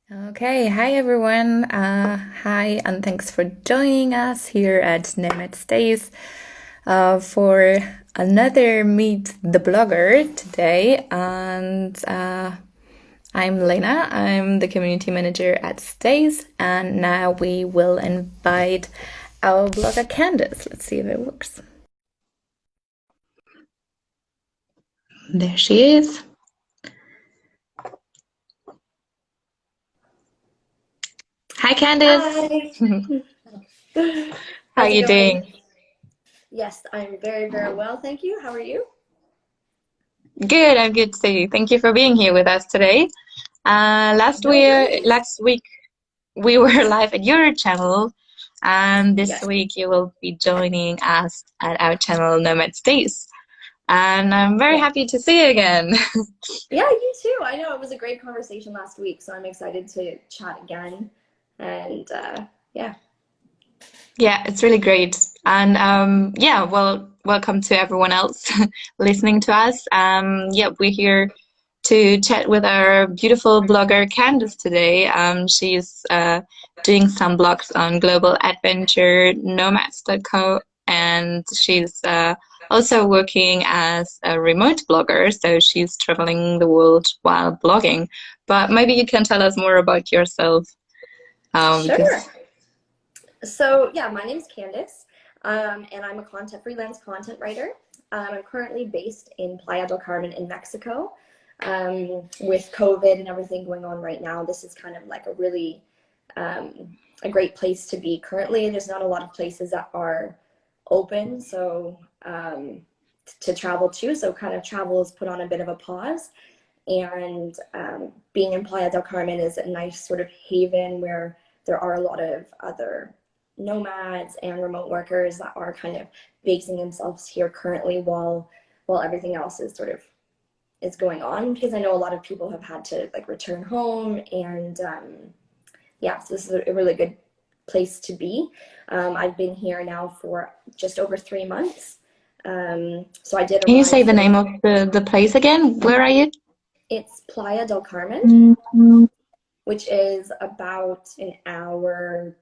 Okay, hi everyone. Hi, and thanks for joining us here at Nomad Stays for another Meet the Blogger today. And I'm Lena, I'm the community manager at Stays, and now we will invite our blogger Candice. Let's see if it works. There she is. Hi, Candice. Hi. How are How's it you going? doing? Yes, I'm very, very well, thank you. How are you? Good, I'm good too. Thank you for being here with us today. No worries. Last week we were live at your channel, and this Yes. week you will be joining us at our channel Nomad Stays. And I'm very Yeah. happy to see you again. Yeah, you too. I know it was a great conversation last week, so I'm excited to chat again. And yeah. Yeah, it's really great. And yeah, well, welcome to everyone else listening to us. Yeah, we're here to chat with our beautiful blogger Candice today. She's doing some blogs on global adventure, nomads.co, and she's also working as a remote blogger. So she's traveling the world while blogging. But maybe you can tell us more about yourself, Sure. because So yeah, my name's Kandice, and I'm a freelance content writer. I'm currently based in Playa del Carmen in Mexico. With COVID and everything going on right now, this is kind of like a great place to be currently. There's not a lot of places that are open, so to travel to. So kind of travel is put on a bit of a pause. And being in Playa del Carmen is a nice sort of haven where there are a lot of other nomads and remote workers that are kind of basing themselves here currently while everything else is sort of is going on, because I know a lot of people have had to like return home. And yeah, so this is a really good place to be. I've been here now for just over 3 months. So I did can you arrive say the sort of, name of the place again? Where are you? it's Playa del Carmen, which is about an hour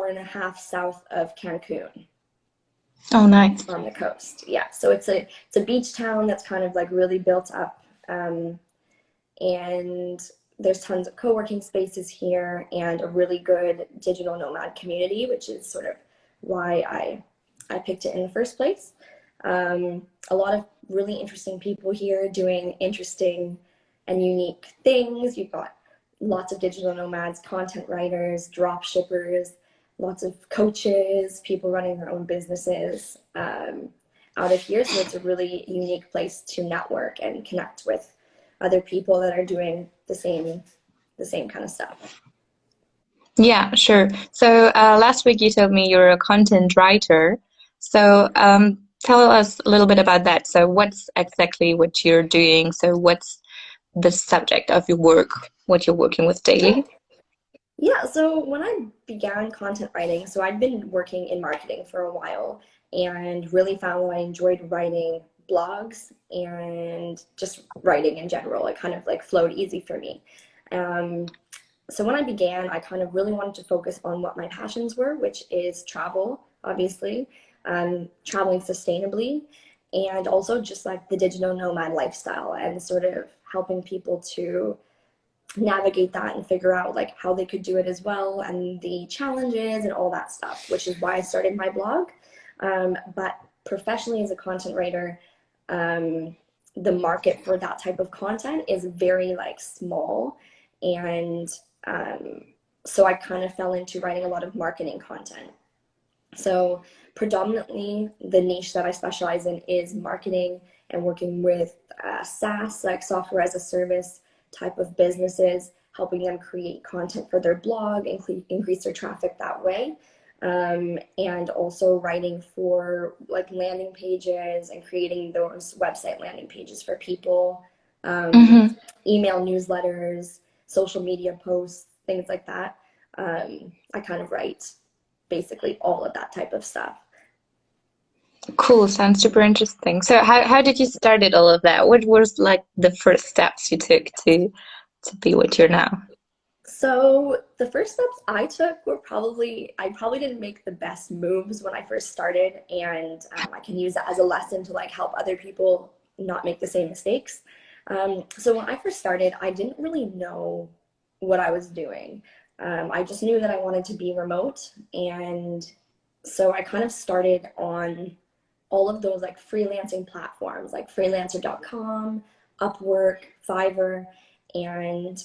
and a half south of Cancun Oh, nice. on the coast. Yeah, so it's a beach town that's kind of like really built up, and there's tons of co-working spaces here and a really good digital nomad community, which is sort of why I picked it in the first place. A lot of really interesting people here doing interesting and unique things. You've got lots of digital nomads, content writers, drop shippers, lots of coaches, people running their own businesses out of here. So it's a really unique place to network and connect with other people that are doing the same kind of stuff. Yeah, sure. So last week you told me you're a content writer. So tell us a little bit about that. So what's exactly what you're doing? So what's the subject of your work, what you're working with Sure. daily? Yeah, so when I began content writing, so I'd been working in marketing for a while and really found that I enjoyed writing blogs and just writing in general. It kind of like flowed easy for me. Um, so when I began, I kind of really wanted to focus on what my passions were, which is travel, obviously, traveling sustainably, and also just like the digital nomad lifestyle and sort of helping people to navigate that and figure out like how they could do it as well and the challenges and all that stuff, which is why I started my blog. But professionally as a content writer, the market for that type of content is very like small. And so I kind of fell into writing a lot of marketing content. So predominantly the niche that I specialize in is marketing and working with SaaS, like software as a service type of businesses, helping them create content for their blog and increase their traffic that way. And also writing for like landing pages and creating those website landing pages for people, um, Hmm. email newsletters, social media posts, things like that. I kind of write basically all of that type of stuff. Cool, sounds super interesting. So how did you started all of that? What was like the first steps you took to be what you're now? So the first steps I took were I probably didn't make the best moves when I first started, and I can use that as a lesson to like help other people not make the same mistakes. So when I first started, I didn't really know what I was doing. I just knew that I wanted to be remote, and so I kind of started on all of those like freelancing platforms like freelancer.com, Upwork, Fiverr, and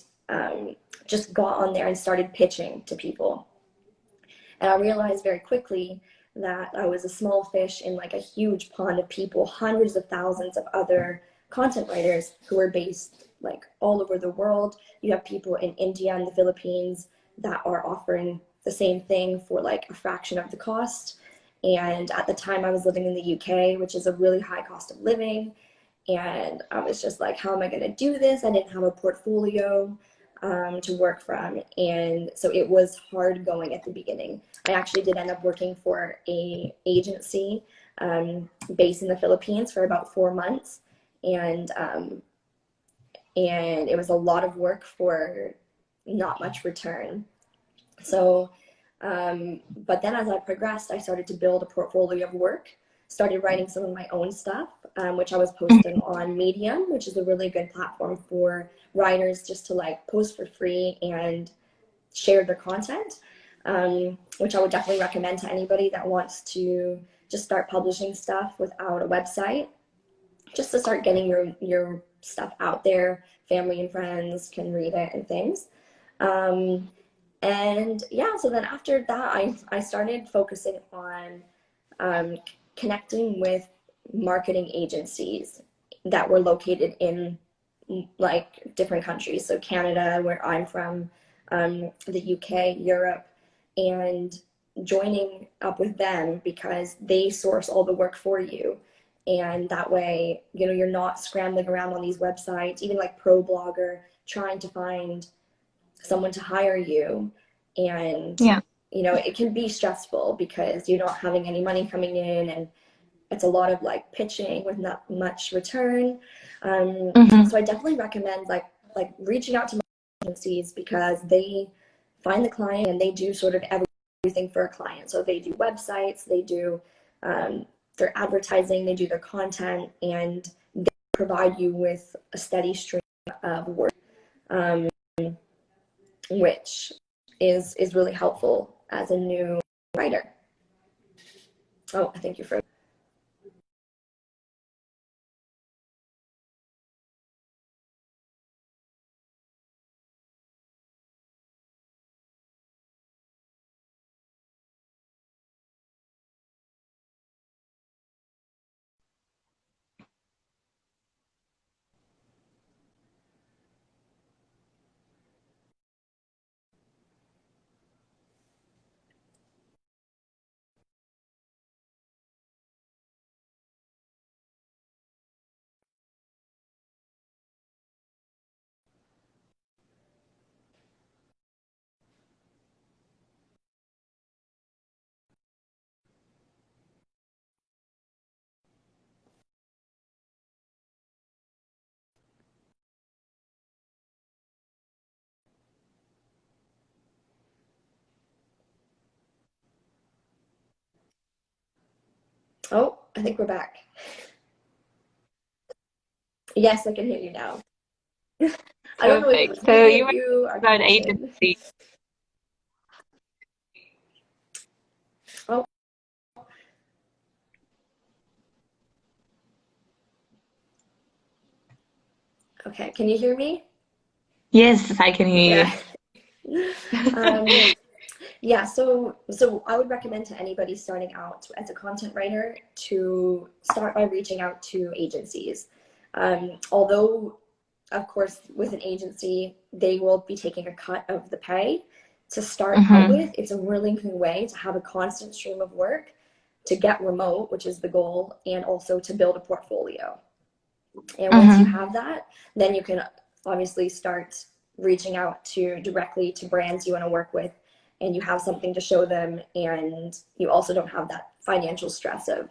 just got on there and started pitching to people. And I realized very quickly that I was a small fish in like a huge pond of people, hundreds of thousands of other content writers who were based like all over the world. You have people in India and the Philippines that are offering the same thing for like a fraction of the cost. And at the time I was living in the UK, which is a really high cost of living. And I was just like, how am I going to do this? I didn't have a portfolio to work from. And so it was hard going at the beginning. I actually did end up working for a agency based in the Philippines for about 4 months. And it was a lot of work for not much return. So, but then as I progressed, I started to build a portfolio of work, started writing some of my own stuff, which I was posting on Medium, which is a really good platform for writers just to like post for free and share their content, which I would definitely recommend to anybody that wants to just start publishing stuff without a website, just to start getting your stuff out there. Family and friends can read it and things. And yeah, so then after that, I started focusing on connecting with marketing agencies that were located in like different countries. So Canada, where I'm from, the UK, Europe, and joining up with them because they source all the work for you. And that way, you know, you're not scrambling around on these websites, even like ProBlogger, trying to find someone to hire you. And Yeah. you know, it can be stressful because you're not having any money coming in, and it's a lot of like pitching with not much return. Hmm. So I definitely recommend like reaching out to agencies because they find the client and they do sort of everything for a client. So they do websites, they do their advertising, they do their content, and they provide you with a steady stream of work, um, which is really helpful as a new writer. Oh, I think you're frozen. Oh, I think we're back. Yes, I can hear you now. I don't know if it Perfect. was So me or you were you, our about connection. agency. Oh, okay. Can you hear me? Yes, I can hear Yeah. you. Um, yeah, so I would recommend to anybody starting out as a content writer to start by reaching out to agencies. Although, of course, with an agency, they will be taking a cut of the pay. To start out Hmm. with, it's a really good way to have a constant stream of work, to get remote, which is the goal, and also to build a portfolio. And once you Hmm. have that, then you can obviously start reaching out to directly to brands you want to work with, and you have something to show them, and you also don't have that financial stress of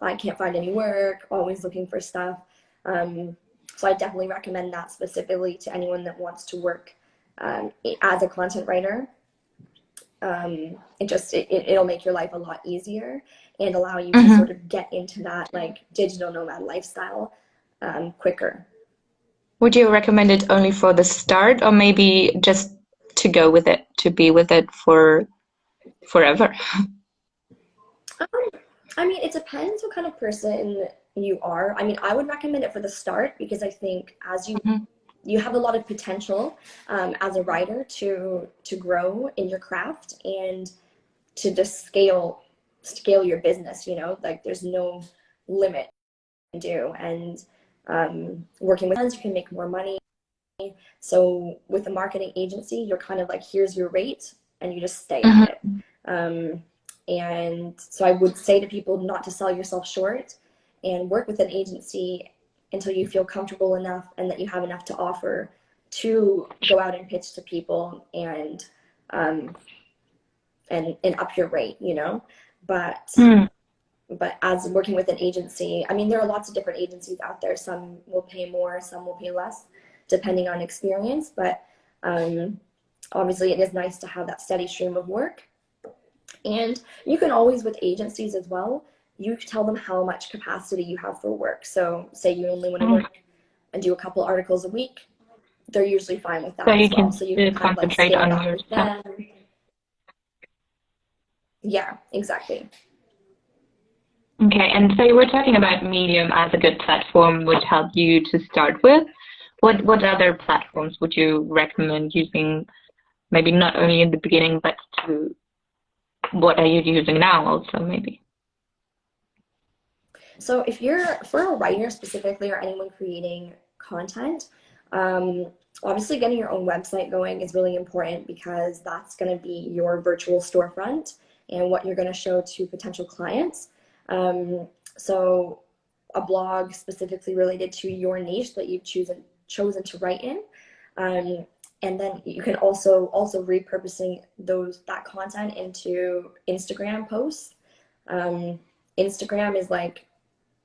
I can't find any work, always looking for stuff. So I definitely recommend that specifically to anyone that wants to work as a content writer. It'll make your life a lot easier and allow you to sort Hmm. of get into that like digital nomad lifestyle quicker. Would you recommend it only for the start, or maybe just to go with it, to be with it for forever? Um, I mean, it depends what kind of person you are. I mean, I would recommend it for the start because I think as Hmm. you have a lot of potential as a writer to grow in your craft and to just scale your business. You know, like there's no limit to do, and working with friends, you can make more money. So with a marketing agency, you're kind of like, here's your rate, and you just stay at it. Hmm. Um, and so I would say to people not to sell yourself short and work with an agency until you feel comfortable enough and that you have enough to offer to go out and pitch to people um, and up your rate, you know. But Mm. but as working with an agency, I mean, there are lots of different agencies out there. Some will pay more, some will pay less, depending on experience. But um, obviously, it is nice to have that steady stream of work. And you can always, with agencies as well, you tell them how much capacity you have for work. So, say you only want to Mm. work and do a couple articles a week, they're usually fine with So that you as well. can So you can kind of like concentrate scale on back your with stuff. them. Yeah, exactly. Okay, and so you were talking about Medium as a good platform which helped you to start with. What other platforms would you recommend using? Maybe not only in the beginning, but to what are you using now also maybe? So if you're for a writer specifically or anyone creating content, um, obviously getting your own website going is really important because that's going to be your virtual storefront and what you're going to show to potential clients. Um, so a blog specifically related to your niche that you've chosen to write in. Um, and then you can also repurposing that content into Instagram posts. Um, Instagram is like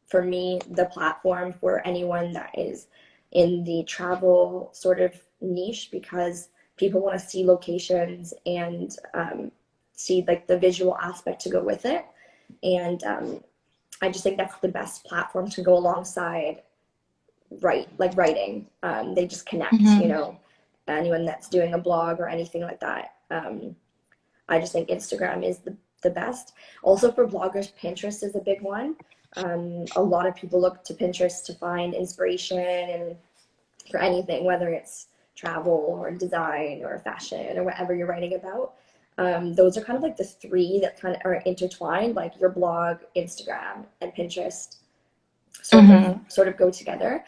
for me the platform for anyone that is in the travel sort of niche because people want to see locations and see like the visual aspect to go with it. And I just think that's the best platform to go alongside writing. They just connect, you Hmm. know, anyone that's doing a blog or anything like that. I just think Instagram is the best. Also for bloggers, Pinterest is a big one. A lot of people look to Pinterest to find inspiration and for anything, whether it's travel or design or fashion or whatever you're writing about. Those are kind of like the three that kind of are intertwined, like your blog, Instagram, and Pinterest Hmm. sort of go together.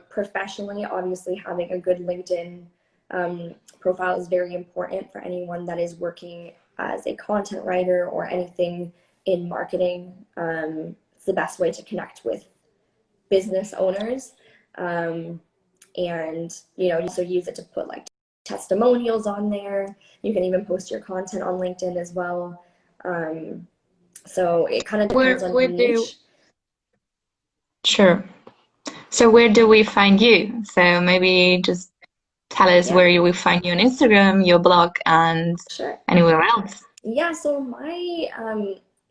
Professionally, obviously, having a good LinkedIn profile is very important for anyone that is working as a content writer or anything in marketing. It's the best way to connect with business owners. Um, and you know, you also use it to put like testimonials on there. You can even post your content on LinkedIn as well. So it kind of depends on Where your do niche. Sure. So where do we find you? So maybe just tell us Yeah, where you will find you on Instagram, your blog, and sure. anywhere else. Yeah, so my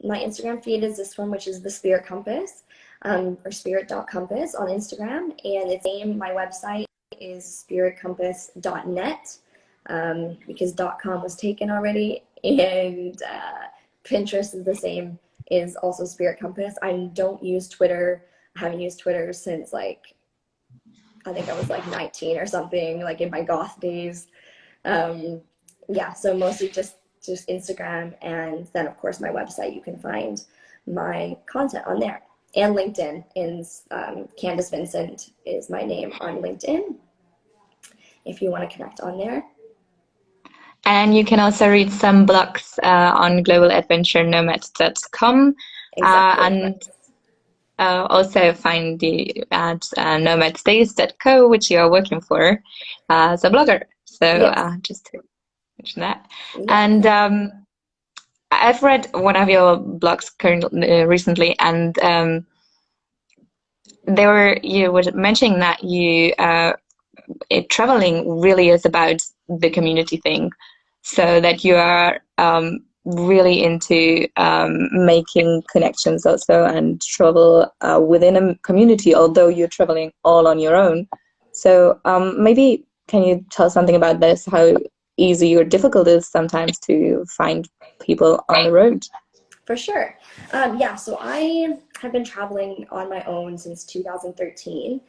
Instagram feed is this one, which is the Spirit Compass, or spirit.compass on Instagram, and its name, my website is spiritcompass.net, because .com was taken already, and Pinterest is the same, is also Spirit Compass. I don't use Twitter. I haven't used Twitter since like I think I was like 19 or something, like in my goth days. Um, yeah, so mostly just Instagram, and then of course my website. You can find my content on there, and LinkedIn. In Kandice Vincent is my name on LinkedIn. If you want to connect on there, And you can also read some blogs on globaladventurenomads.com exactly. and also find the at nomadstays.co, which you are working for as a blogger. So Yes, just to mention that. yeah, And I've read one of your blogs currently, recently, and you were mentioning that traveling really is about the community thing, so that you are really into making connections also and travel within a community, although you're traveling all on your own. So maybe can you tell something about this, how easy or difficult it is sometimes to find people on the road? For sure. Yeah, so I have been traveling on my own since 2013.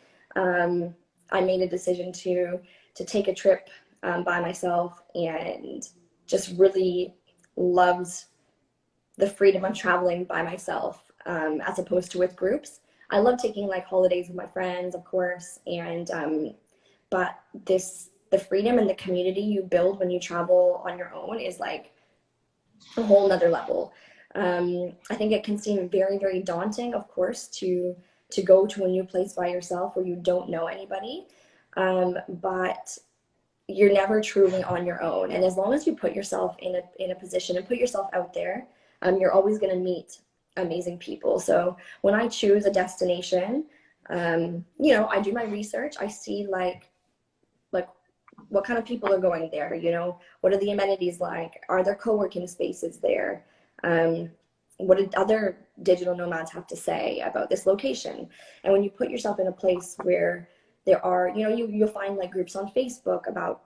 I made a decision to take a trip by myself, and just really loved the freedom of traveling by myself, as opposed to with groups. I love taking like holidays with my friends, of course, and but the freedom and the community you build when you travel on your own is like a whole nother level. I think it can seem very, very daunting, of course, to go to a new place by yourself where you don't know anybody. But you're never truly on your own. And as long as you put yourself in a position and put yourself out there, you're always going to meet amazing people. So when I choose a destination, I do my research. I see like what kind of people are going there, what are the amenities like, are there co-working spaces there, what did other digital nomads have to say about this location. And when you put yourself in a place where there are, you'll find like groups on Facebook about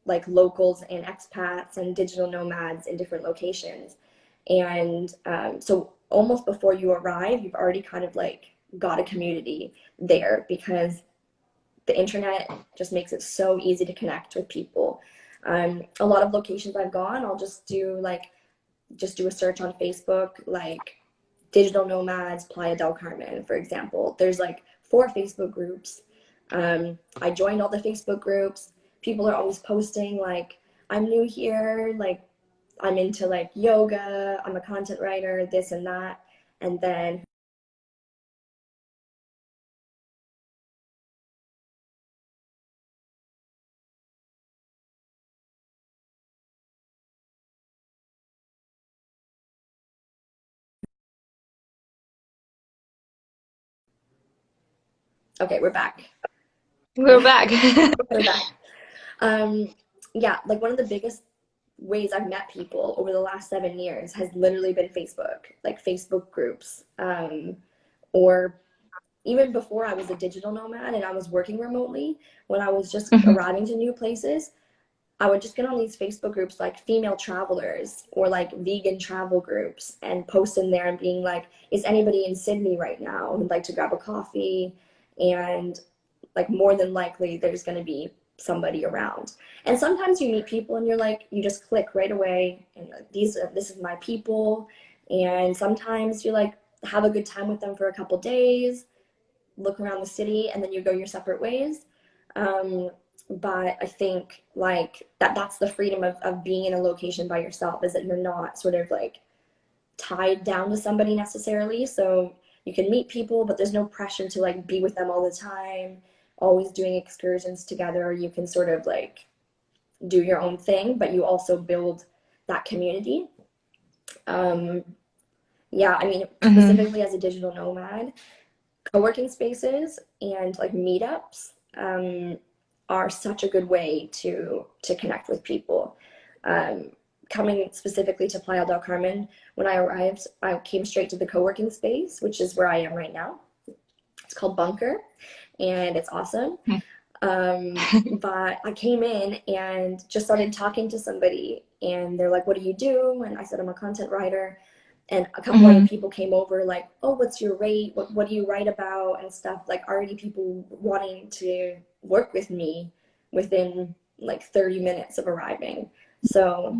like locals and expats and digital nomads in different locations. And so almost before you arrive, you've already kind of like got a community there, because the internet just makes it so easy to connect with people. A lot of locations I've gone, I'll just do a search on Facebook, like digital nomads, Playa del Carmen, for example. There's like 4 Facebook groups. I joined all the Facebook groups. People are always posting like, I'm new here, like I'm into like yoga, I'm a content writer, this and that. And then okay, we're back. We're back. We're back. Um, yeah, like one of the biggest ways I've met people over the last 7 years has literally been Facebook, like Facebook groups. Or even before I was a digital nomad and I was working remotely, when I was just Mhm. arriving to new places, I would just get on these Facebook groups like female travelers or like vegan travel groups and post in there and being like, is anybody in Sydney right now who'd like to grab a coffee? And like more than likely there's going to be somebody around. And sometimes you meet people and you're like, you just click right away and you're like, this is my people. And sometimes you like have a good time with them for a couple days, look around the city, and then you go your separate ways. But I think like that's the freedom of being in a location by yourself, is that you're not sort of like tied down to somebody necessarily. So you can meet people, but there's no pressure to like be with them all the time, always doing excursions together. You can sort of like do your own thing, but you also build that community. Um, yeah, I mean, Mhm. specifically as a digital nomad, co-working spaces and like meetups are such a good way to connect with people. Um, Coming specifically to Playa del Carmen, when I arrived, I came straight to the co-working space, which is where I am right now. It's called Bunker, and it's awesome. But I came in and just started talking to somebody, and they're like, "What do you do?" And I said, "I'm a content writer." And a couple other Mhm. people came over, like, "Oh, what's your rate? What do you write about?" and stuff. Like, already people wanting to work with me within like 30 minutes of arriving. So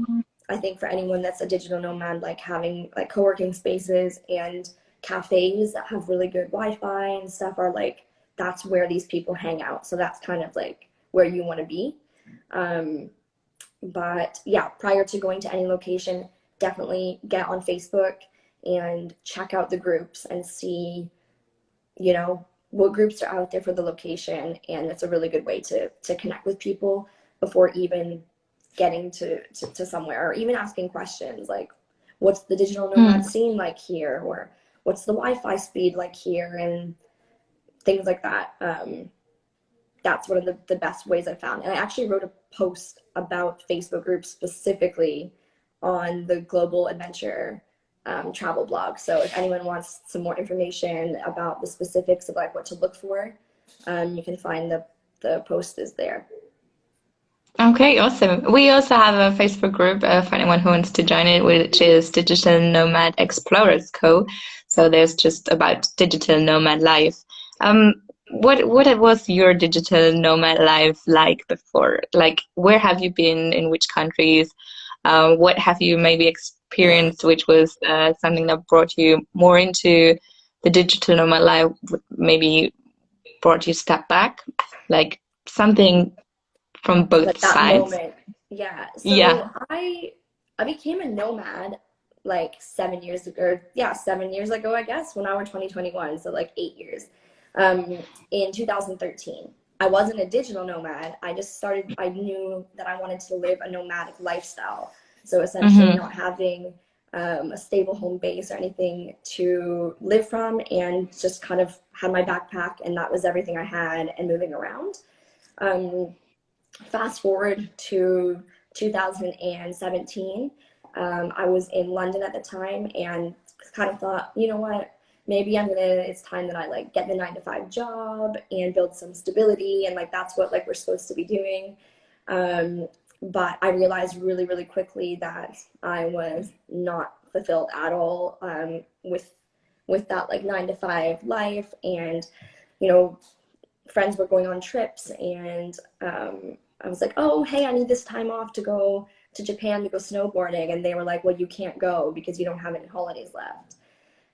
I think for anyone that's a digital nomad, like having like co-working spaces and cafes that have really good Wi-Fi and stuff are like, that's where these people hang out. So that's kind of like where you want to be. Um, but yeah, prior to going to any location, definitely get on Facebook and check out the groups and see, what groups are out there for the location. And it's a really good way to connect with people before even getting to somewhere, or even asking questions like, what's the digital nomad Mm. scene like here? Or what's the Wi-Fi speed like here? And things like that. That's one of the best ways I found. And I actually wrote a post about Facebook groups specifically on the Global Adventure travel blog. So if anyone wants some more information about the specifics of like what to look for, you can find the post is there. Okay, awesome. We also have a Facebook group for anyone who wants to join it, which is Digital Nomad Explorers Co. So there's just about digital nomad life. What was your digital nomad life like before? Like, where have you been? In which countries? What have you maybe experienced, which was something that brought you more into the digital nomad life? Maybe brought you a step back, like something from both Like that sides. moment. Yeah. So Yeah. I became a nomad like 7 years ago. Or, yeah, 7 years ago, I guess, when I was 2021. So like 8 years. In 2013. I wasn't a digital nomad. I just started, I knew that I wanted to live a nomadic lifestyle. So essentially Mm-hmm. not having a stable home base or anything to live from, and just kind of had my backpack and that was everything I had, and moving around. Um, Fast forward to 2017. I was in London at the time and kind of thought, you know what, maybe it's time that I like get the 9 to 5 job and build some stability, and like that's what like we're supposed to be doing. But I realized really, really quickly that I was not fulfilled at all, with that like 9 to 5 life. And you know, friends were going on trips, and I was like, oh, hey, I need this time off to go to Japan to go snowboarding. And they were like, well, you can't go because you don't have any holidays left.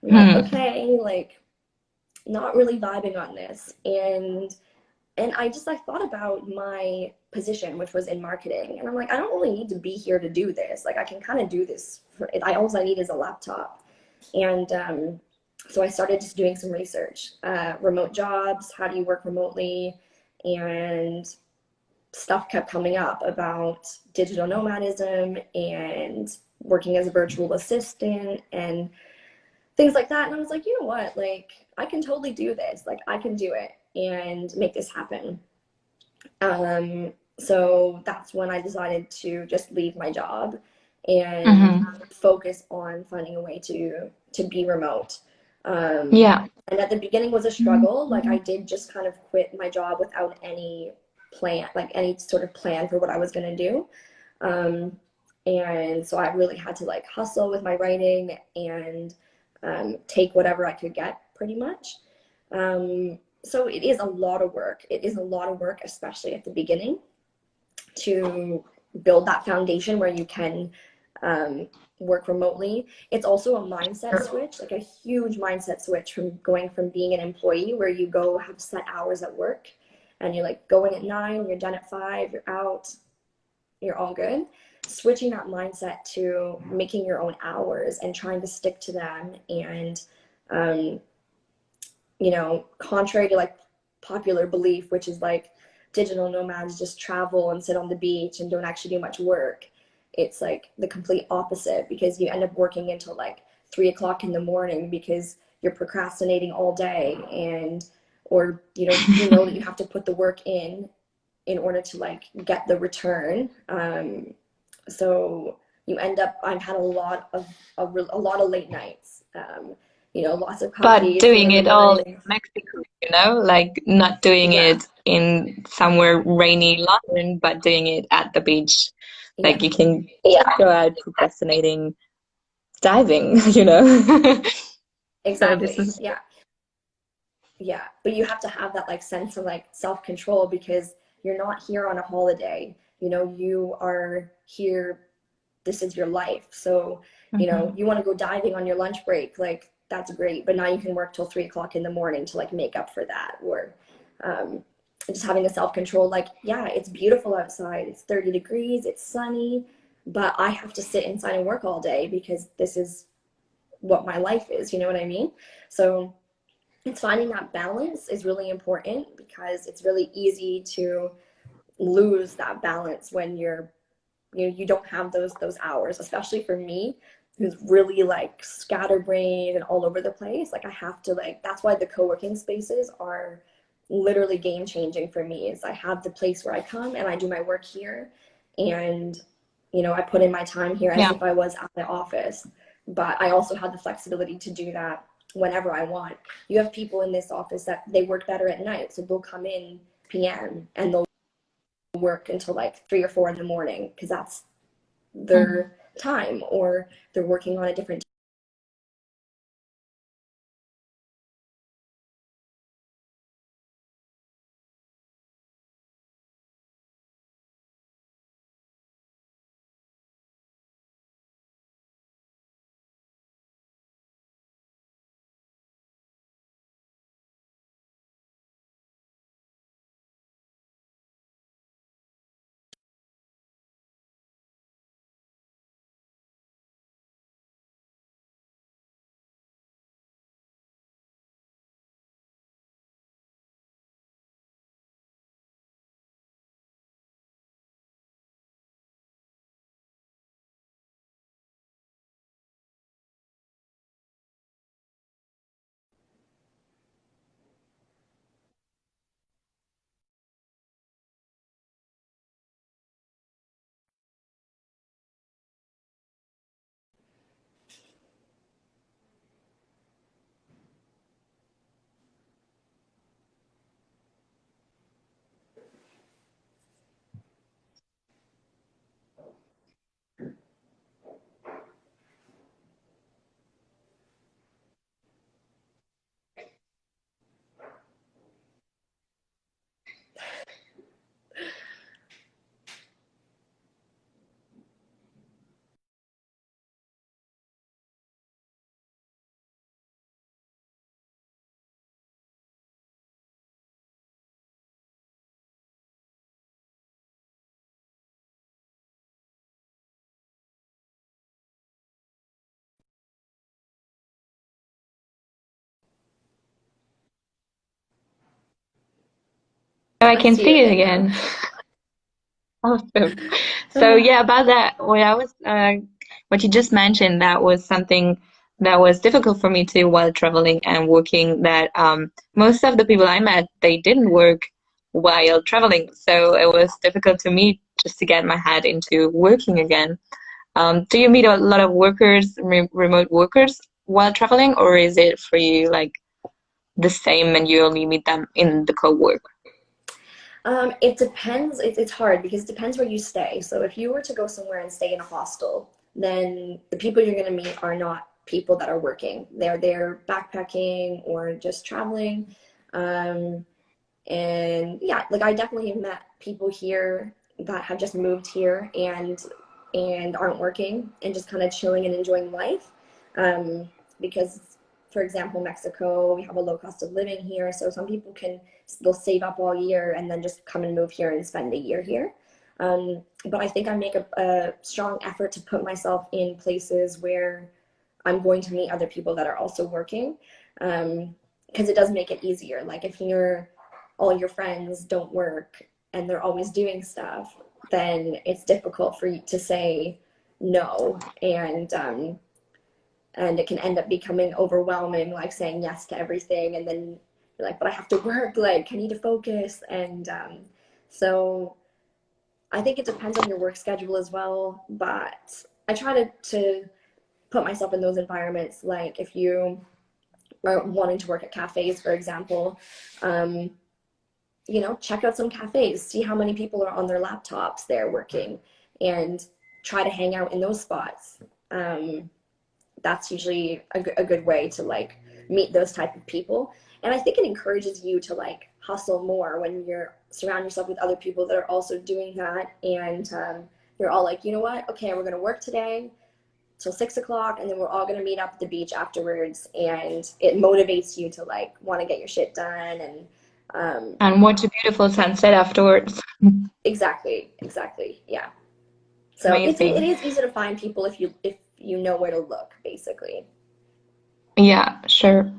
I'm like, Hmm. okay, like not really vibing on this. And I thought about my position, which was in marketing. And I'm like, I don't really need to be here to do this. Like I can kind of do this. All I need is a laptop. And so I started just doing some research, remote jobs, how do you work remotely? And stuff kept coming up about digital nomadism and working as a virtual assistant and things like that. And I was like, you know what? Like, I can totally do this. Like, I can do it and make this happen. So that's when I decided to just leave my job and Hmm. focus on finding a way to be remote. Yeah. And at the beginning was a struggle. Like I did just kind of quit my job without any plan, like any sort of plan for what I was going to do. Um, and so I really had to like hustle with my writing and take whatever I could get pretty much. So it is a lot of work. It is a lot of work, especially at the beginning, to build that foundation where you can work remotely. It's also a mindset switch, like a huge mindset switch from going from being an employee where you go have set hours at work and you're like going at 9, you're done at 5, you're out, you're all good. Switching that mindset to making your own hours and trying to stick to them. And um, contrary to like popular belief, which is like digital nomads just travel and sit on the beach and don't actually do much work. It's like the complete opposite, because you end up working until like 3 o'clock in the morning because you're procrastinating all day, and or you know that you have to put the work in order to like get the return. So you end up, I've had a lot of late nights, lots of But coffee, two doing in the it all in morning. Mexico, like not doing Yeah, it in somewhere rainy London, but doing it at the beach. yeah, Like you can go out procrastinating, diving. So this exactly. is, Yeah, yeah. But you have to have that like sense of like self-control, because you're not here on a holiday. You are here. This is your life. So, Mhm. you want to go diving on your lunch break, like that's great. But now you can work till 3 o'clock in the morning to like make up for that. Or just having the self-control, like, yeah, it's beautiful outside. It's 30 degrees. It's sunny. But I have to sit inside and work all day because this is what my life is. You know what I mean? So it's finding that balance is really important, because it's really easy to lose that balance when you don't have those hours, especially for me, who's really like scatterbrained and all over the place. Like I have to, like, that's why the co-working spaces are literally game changing for me is I have the place where I come and I do my work here, and I put in my time here as Yeah. if I was at the office, but I also have the flexibility to do that whenever I want. You have people in this office that they work better at night, so they'll come in PM and they'll work until like 3 or 4 in the morning because that's Mhm. their time, or they're working on a different. So I I can see you see it again now. again. Awesome. So yeah, about that, what you just mentioned, that was something that was difficult for me too while traveling and working. That most of the people I met, they didn't work while traveling, so it was difficult to me just to get my head into working again. Do you meet a lot of workers, remote workers while traveling, or is it for you like the same and you only meet them in the co-work? It depends. It's hard because it depends where you stay. So if you were to go somewhere and stay in a hostel, then the people you're going to meet are not people that are working. They're there backpacking or just traveling. Um, and yeah, like I definitely met people here that have just moved here and aren't working and just kind of chilling and enjoying life. Because, for example, Mexico, we have a low cost of living here, so some people they'll save up all year and then just come and move here and spend a year here. But I think I make a strong effort to put myself in places where I'm going to meet other people that are also working, because it does make it easier. Like if all your friends don't work and they're always doing stuff, then it's difficult for you to say no, and it can end up becoming overwhelming, like saying yes to everything, and then you're like, but I have to work, like I need to focus, and so I think it depends on your work schedule as well. But I try to put myself in those environments, like if you are wanting to work at cafes, for example, um, check out some cafes, see how many people are on their laptops there working, and try to hang out in those spots. That's usually a good way to like meet those type of people. And I think it encourages you to like hustle more when you're surround yourself with other people that are also doing that. And you're all like, you know what? Okay, we're going to work today till 6 o'clock, and then we're all going to meet up at the beach afterwards. And it motivates you to like want to get your shit done. And And watch a beautiful sunset afterwards. exactly. Yeah. So it Amazing. is easy to find people if you know where to look, basically. Yeah, sure.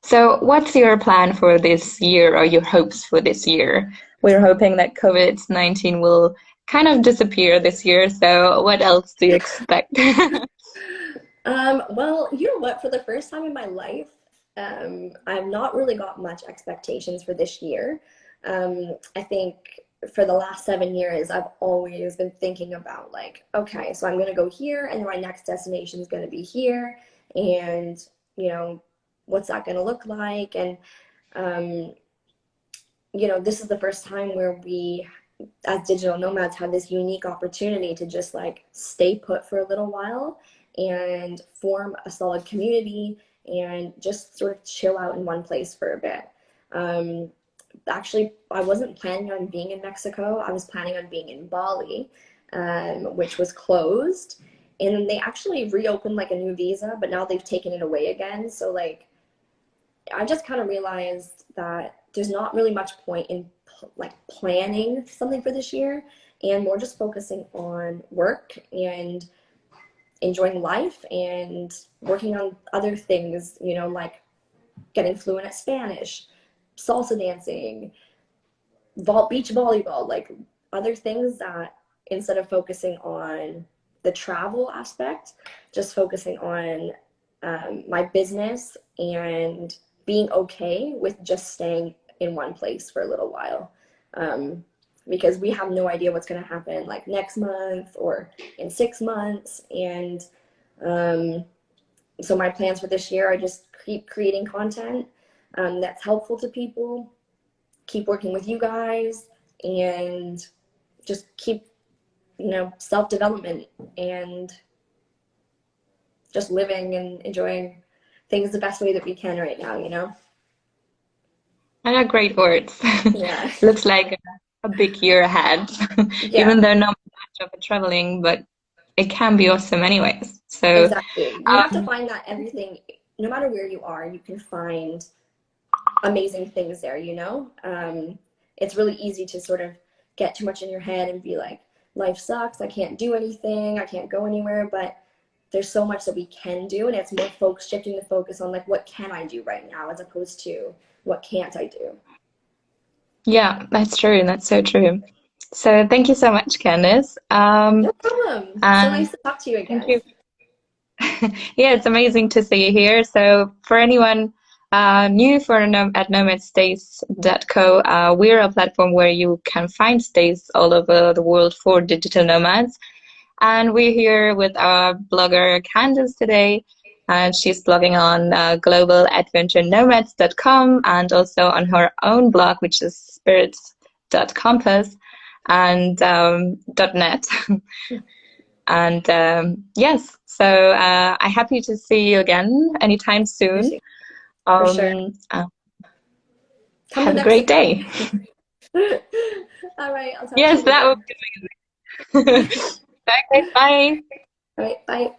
So, what's your plan for this year or your hopes for this year? We're hoping that COVID-19 will kind of disappear this year. So, what else do you expect? Well, you know what? For the first time in my life, I've not really got much expectations for this year. I think for the last 7 years, I've always been thinking about like, okay, so I'm going to go here, and my next destination is going to be here, and you know, what's that going to look like? And um, this is the first time where we, as digital nomads, have this unique opportunity to just like stay put for a little while and form a solid community and just sort of chill out in one place for a bit. Actually, I wasn't planning on being in Mexico. I was planning on being in Bali, which was closed. And then they actually reopened like a new visa, but now they've taken it away again. So like, I just kind of realized that there's not really much point in like planning something for this year, and more just focusing on work and enjoying life and working on other things, like getting fluent at Spanish, salsa dancing, beach volleyball, like other things that instead of focusing on the travel aspect, just focusing on my business and being okay with just staying in one place for a little while. Because we have no idea what's going to happen like next month or in 6 months. And so my plans for this year are just keep creating content that's helpful to people, keep working with you guys, and just keep, self-development and just living and enjoying things the best way that we can right now. And are great words. Yeah. Looks like a big year ahead, Yeah, even though not much of a traveling, but it can be awesome anyways. So, exactly. You have to find that everything, no matter where you are, you can find amazing things there. It's really easy to sort of get too much in your head and be like, life sucks, I can't do anything, I can't go anywhere, but there's so much that we can do, and it's more shifting the focus on like, what can I do right now, as opposed to what can't I do. yeah, that's true. That's so true. So, thank you so much, Candice. No problem. So And nice to talk to you thank again. you. Yeah, it's amazing to see you here. So, for anyone new at nomadstays.co, we're a platform where you can find stays all over the world for digital nomads. And we're here with our blogger Kandice today. And she's blogging on globaladventurenomads.com and also on her own blog, which is spirits.compass and .net. And yes, so I'm happy to see you again anytime soon. For sure. Come to Have a great Mexico. day. All right, I'll talk to Yes, you that would again. be amazing. Okay, bye. All right, bye.